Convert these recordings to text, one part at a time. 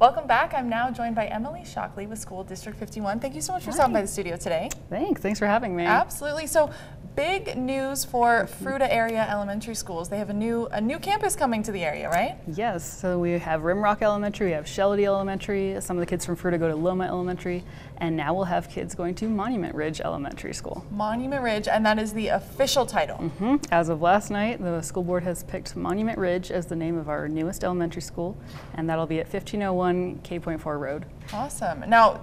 Welcome back. I'm now joined by Emily Shockley with School District 51. Thank you so much for stopping by the studio today. Thanks for having me. Absolutely. So, big news for Fruita area elementary schools. They have a new campus coming to the area, right? Yes. So we have Rimrock Elementary, we have Shelledy Elementary. Some of the kids from Fruita go to Loma Elementary, and now we'll have kids going to Monument Ridge Elementary School. Monument Ridge, and that is the official title. As of last night, the school board has picked Monument Ridge as the name of our newest elementary school, and that'll be at 1501 K.4 Road. Awesome. Now,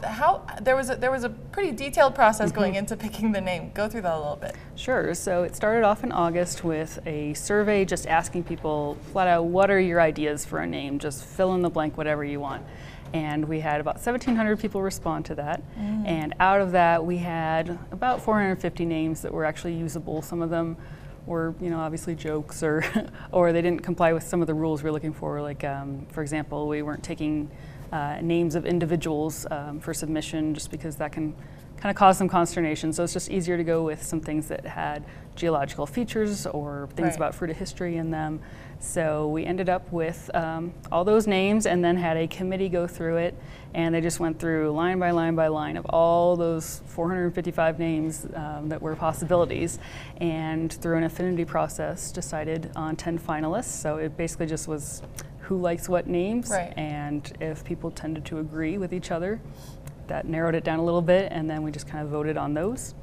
there was a pretty detailed process going into picking the name. Go through that a little bit. Sure. So it started off in August with a survey just asking people flat out, what are your ideas for a name? Just fill in the blank, whatever you want. And we had about 1,700 people respond to that. And out of that, we had about 450 names that were actually usable. Some of them were, obviously jokes, or they didn't comply with some of the rules we're looking for. Like, for example, we weren't taking names of individuals for submission, just because that can kind of cause some consternation. So it's just easier to go with some things that had geological features or things about Fruita history in them. So we ended up with all those names, and then had a committee go through it, and they just went through line by line by line of all those 455 names that were possibilities, and through an affinity process decided on 10 finalists. So it basically just was who likes what names, and if people tended to agree with each other, that narrowed it down a little bit, and then we just kind of voted on those.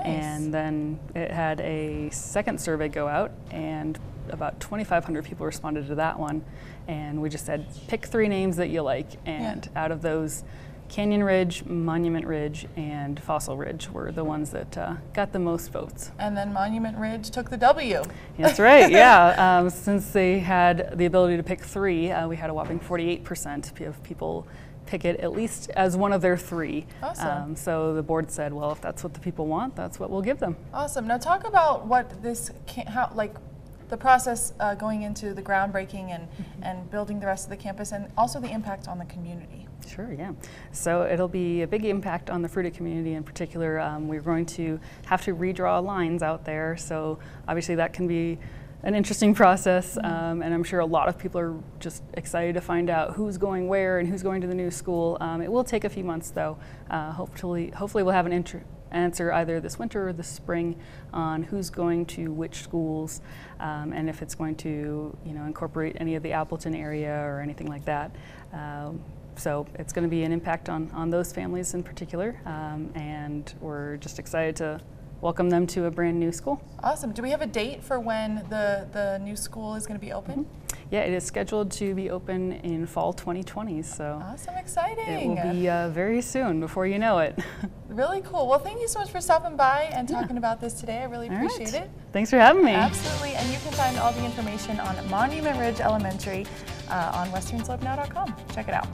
And then it had a second survey go out, and about 2,500 people responded to that one, and we just said pick 3 names that you like, and out of those, Canyon Ridge, Monument Ridge, and Fossil Ridge were the ones that got the most votes. And then Monument Ridge took the W. That's right, yeah. Since they had the ability to pick 3, we had a whopping 48% of people pick it at least as one of their 3. Awesome. So the board said, well, if that's what the people want, that's what we'll give them. Awesome. Now talk about what this, the process going into the groundbreaking and building the rest of the campus, and also the impact on the community. Sure, yeah. So it'll be a big impact on the Fruita community in particular. We're going to have to redraw lines out there, so obviously that can be an interesting process, and I'm sure a lot of people are just excited to find out who's going where and who's going to the new school. It will take a few months though. Hopefully we'll have an answer either this winter or this spring on who's going to which schools, and if it's going to incorporate any of the Appleton area or anything like that. So it's going to be an impact on those families in particular, and we're just excited to welcome them to a brand new school. Awesome. Do we have a date for when the new school is going to be open? Yeah, it is scheduled to be open in fall 2020. So awesome, exciting. It will be very soon, before you know it. Really cool. Well, thank you so much for stopping by and talking about this today. I really appreciate it. Thanks for having me. Absolutely. And you can find all the information on Monument Ridge Elementary on westernslopenow.com. Check it out.